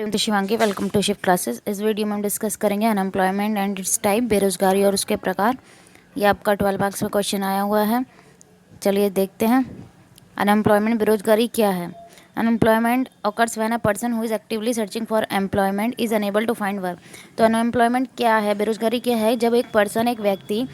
Name तो Shivangi. Welcome to shift classes. इस video में हम डिस्कस करेंगे अनएम्प्लॉयमेंट एंड इट्स टाइप, बेरोजगारी और उसके प्रकार। ये आपका 12 मार्क्स में क्वेश्चन आया हुआ है। चलिए देखते हैं। अनएम्प्लॉयमेंट, बेरोजगारी क्या है। Unemployment occurs when a person who is actively searching for employment is unable to find work। तो अनएम्प्लॉयमेंट क्या है, बेरोजगारी क्या है, जब एक पर्सन, एक व्यक्ति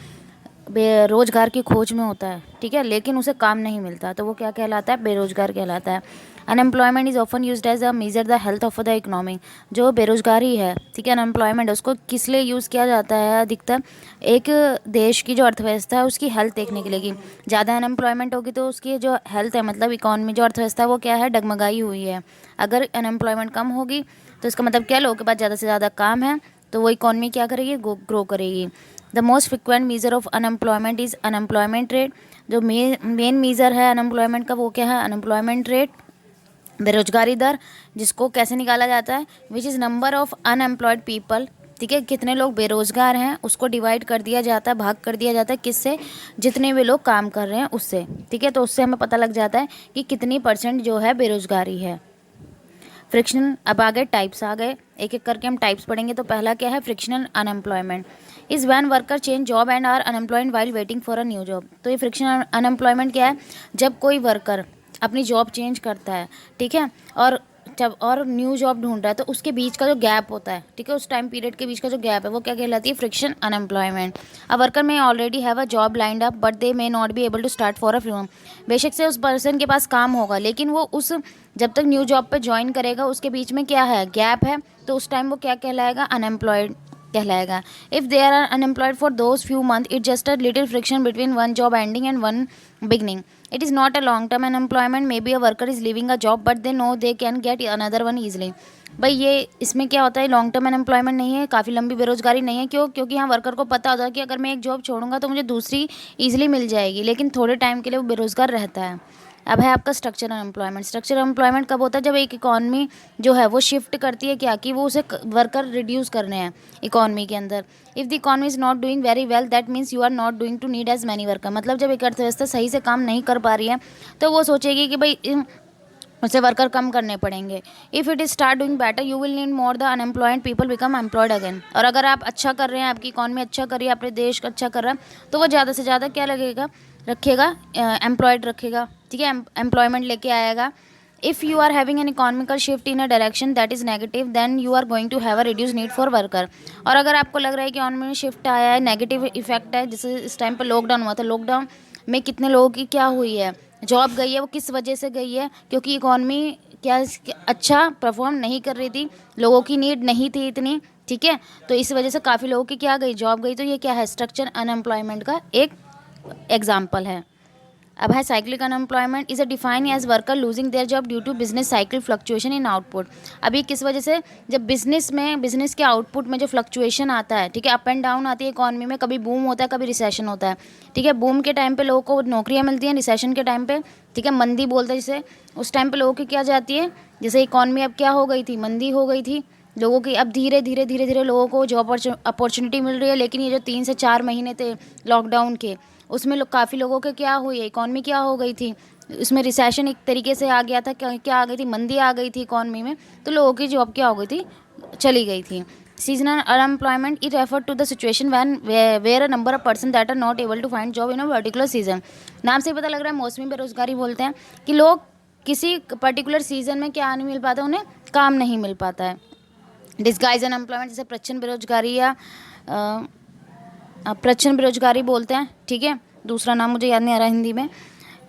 बेरोजगार की खोज में होता है, ठीक है, लेकिन उसे काम नहीं मिलता, तो वो क्या कहलाता है, बेरोजगार कहलाता है। Unemployment is often used as a measure the health of the economy. जो बेरोजगारी है, ठीक है, अनएम्प्लॉयमेंट, उसको किस लिए यूज़ किया जाता है अधिकतर, एक देश की जो अर्थव्यवस्था है उसकी हेल्थ देखने के लिए। कि ज़्यादा अनएम्प्लॉयमेंट होगी तो उसकी जो हेल्थ है, मतलब इकोनॉमी, जो अर्थव्यवस्था है वो क्या है, डगमगाई हुई है। अगर अनएम्प्लॉयमेंट कम होगी तो इसका मतलब क्या, लोगों के पास ज़्यादा से ज़्यादा काम है तो वो इकोनॉमी क्या करेगी, ग्रो करेगी। The most frequent measure of unemployment is unemployment rate. जो मेन मीज़र है अनएम्प्लॉयमेंट का वो क्या है, अनएम्प्लॉयमेंट रेट, बेरोजगारी दर, जिसको कैसे निकाला जाता है, which is number of unemployed people, ठीक है, कितने लोग बेरोजगार हैं उसको डिवाइड कर दिया जाता है, भाग कर दिया जाता है किससे, जितने भी लोग काम कर रहे हैं उससे, ठीक है। तो उससे हमें पता लग जाता है कि कितनी % जो है बेरोजगारी है। फ्रिक्शनल, अब आगे टाइप्स आ गए, एक एक करके हम टाइप्स पढ़ेंगे। तो पहला क्या है, frictional unemployment is when worker change job and are unemployed while waiting for a new job. तो ये फ्रिक्शनल अनएम्प्लॉयमेंट क्या है, जब कोई वर्कर अपनी जॉब चेंज करता है, ठीक है, और न्यू जॉब ढूंढ रहा है, तो उसके बीच का जो गैप होता है, ठीक है, उस टाइम पीरियड के बीच का जो गैप है वो क्या कहलाती है, friction unemployment. A worker may already have a job lined up but they may not be able to start for a few. बेशक से उस पर्सन के पास काम होगा, लेकिन वो उस जब तक न्यू जॉब पे ज्वाइन करेगा उसके बीच में क्या है, गैप है, तो उस टाइम वो क्या कहलाएगा, अनएम्प्लॉयड कहलाएगा। If they are unemployed for those few month, it just a little friction between one job ending and one beginning. It is not a long term unemployment. Maybe a worker is leaving a job but they know they can get another one easily। भाई ये इसमें क्या होता है, long term unemployment नहीं है, काफ़ी लंबी बेरोजगारी नहीं है। क्यों? क्योंकि यहाँ वर्कर को पता होता है कि अगर मैं एक जॉब छोड़ूंगा तो मुझे दूसरी ईजिली मिल जाएगी, लेकिन थोड़े टाइम के लिए वो बेरोजगार रहता है। अब है आपका स्ट्रक्चर अनएम्प्लॉयमेंट। स्ट्रक्चर अनएम्प्लॉयमेंट कब होता है, जब एक इकॉनमी जो है वो शिफ्ट करती है क्या, कि वो उसे वर्कर रिड्यूस करने हैं इकॉनमी के अंदर। If the economy is not doing very well that means you are not doing to need as many worker. मतलब जब एक अर्थव्यवस्था सही से काम नहीं कर पा रही है तो वो सोचेगी कि भाई उसे वर्कर कम करने पड़ेंगे। If it is start doing better you will need more the unemployed people become employed again. और अगर आप अच्छा कर रहे हैं, आपकी इकॉनमी अच्छा कर रही है, अपने देश का अच्छा कर रहा है, तो वो ज़्यादा से ज़्यादा क्या लगेगा, रखेगा, एम्प्लॉयड रखेगा, ठीक है, एम्प्लॉयमेंट लेके आएगा। If you are having an economical shift in a direction that is negative then you are going to have a reduce need for worker. और अगर आपको लग रहा है कि इकोनॉमी में शिफ्ट आया है, नेगेटिव इफेक्ट है, जैसे इस टाइम पर लॉकडाउन हुआ था, लॉकडाउन में कितने लोगों की क्या हुई है, जॉब गई है, वो किस वजह से गई है, क्योंकि इकोनॉमी क्या अच्छा परफॉर्म नहीं कर रही थी, लोगों की नीड नहीं थी इतनी, ठीक है, तो इस वजह से काफ़ी लोगों की क्या गई, जॉब गई। तो ये क्या है, स्ट्रक्चर अनएम्प्लॉयमेंट का एक एग्जाम्पल है। अब है cyclic unemployment is a define as worker losing their job due to business cycle fluctuation in output. अभी किस वजह से, जब बिजनेस के आउटपुट में जो फ्लक्चुएशन आता है, ठीक है, अप एंड डाउन आती है इकॉनमी में, कभी बूम होता है कभी रिसेशन होता है, ठीक है, बूम के टाइम पे लोगों को नौकरियां मिलती हैं, रिसेशन के टाइम पे, ठीक है, मंदी बोलते हैं जिसे, उस टाइम पे लोगों की क्या जाती है, जैसे इकॉनमी अब क्या हो गई थी, मंदी हो गई थी लोगों की, अब धीरे धीरे लोगों को जॉब अपॉर्चुनिटी मिल रही है। लेकिन ये जो 3 से 4 महीने थे लॉकडाउन के, उसमें काफ़ी लोगों के क्या हुई है, इकॉनमी क्या हो गई थी, उसमें रिसेशन एक तरीके से आ गया था, क्या आ गई थी, मंदी आ गई थी इकॉनमी में, तो लोगों की जॉब क्या हो गई थी, चली गई थी। Seasonal unemployment it refer to the situation when where a number of person that are not able to find job in a particular season. नाम से ही पता लग रहा है, मौसमी बेरोजगारी बोलते हैं कि लोग किसी पर्टिकुलर सीजन में क्या नहीं मिल पाता, उन्हें काम नहीं मिल पाता है। डिस्गाइज अनएम्प्लॉयमेंट जैसे प्रच्छन्न बेरोजगारी या प्रच्छन्न बेरोजगारी बोलते हैं, ठीक है, दूसरा नाम मुझे याद नहीं आ रहा हिंदी में।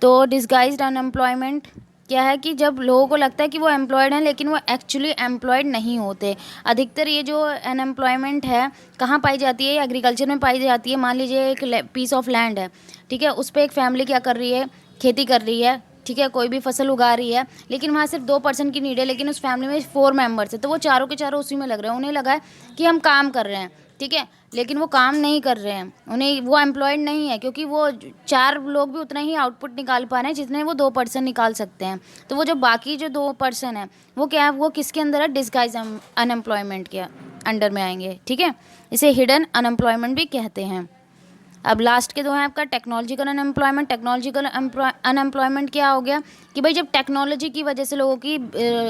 तो डिस्गाइज्ड अनएम्प्लॉयमेंट क्या है, कि जब लोगों को लगता है कि वो एम्प्लॉयड हैं लेकिन वो एक्चुअली एम्प्लॉयड नहीं होते। अधिकतर ये जो अनएम्प्लॉयमेंट है कहाँ पाई जाती है, एग्रीकल्चर में पाई जाती है। मान लीजिए एक पीस ऑफ लैंड है, ठीक है, उस पर एक फैमिली क्या कर रही है, खेती कर रही है, ठीक है, कोई भी फसल उगा रही है, लेकिन वहाँ सिर्फ 2 पर्सन की नीड है, लेकिन उस फैमिली में 4 मेंबर्स है, तो वो चारों के चारों उसी में लग रहे हैं। उन्हें लगा है कि हम काम कर रहे हैं, ठीक है, लेकिन वो काम नहीं कर रहे हैं, उन्हें वो एम्प्लॉयड नहीं है, क्योंकि वो 4 लोग भी उतना ही आउटपुट निकाल पा रहे हैं जितने वो 2 पर्सन निकाल सकते हैं। तो वो जो बाकी जो 2 पर्सन है वो क्या है, वो किसके अंदर है, डिस्गाइज अनएम्प्लॉयमेंट के अंडर में आएंगे, ठीक है, इसे हिडन अनएम्प्लॉयमेंट भी कहते हैं। अब लास्ट के दो हैं आपका टेक्नोलॉजिकल अनएम्प्लॉयमेंट। टेक्नोलॉजिकल अनएम्प्लॉयमेंट क्या हो गया कि भाई जब टेक्नोलॉजी की वजह से लोगों की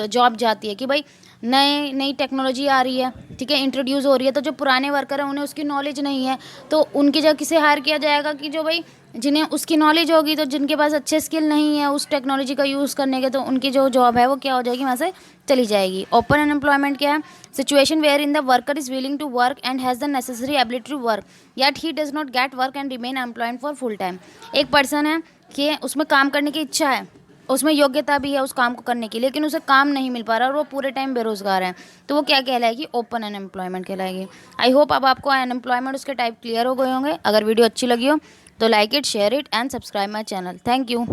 जॉब जाती है, कि भाई नई नई टेक्नोलॉजी आ रही है, ठीक है, इंट्रोड्यूस हो रही है, तो जो पुराने वर्कर हैं उन्हें उसकी नॉलेज नहीं है, तो उनकी जगह किसे हायर किया जाएगा कि जो भाई जिन्हें उसकी नॉलेज होगी, तो जिनके पास अच्छे स्किल नहीं है उस टेक्नोलॉजी का यूज़ करने के, तो उनकी जो जॉब है वो क्या हो जाएगी, वहाँ से चली जाएगी। ओपन अनएम्प्लॉयमेंट क्या है, situation where in the worker is willing to work and has the necessary ability to work yet he does not get work and remain employed for full time. एक पर्सन है कि उसमें काम करने की इच्छा है, उसमें योग्यता भी है उस काम को करने की, लेकिन उसे काम नहीं मिल पा रहा और वो पूरे टाइम बेरोजगार है, तो वो क्या कहलाएगी, ओपन अनएम्प्लॉयमेंट कहलाएगी। आई होप अब आपको अनएम्प्लॉयमेंट उसके टाइप क्लियर हो गए होंगे। अगर वीडियो अच्छी लगी हो तो like it, share it and subscribe my channel. Thank you.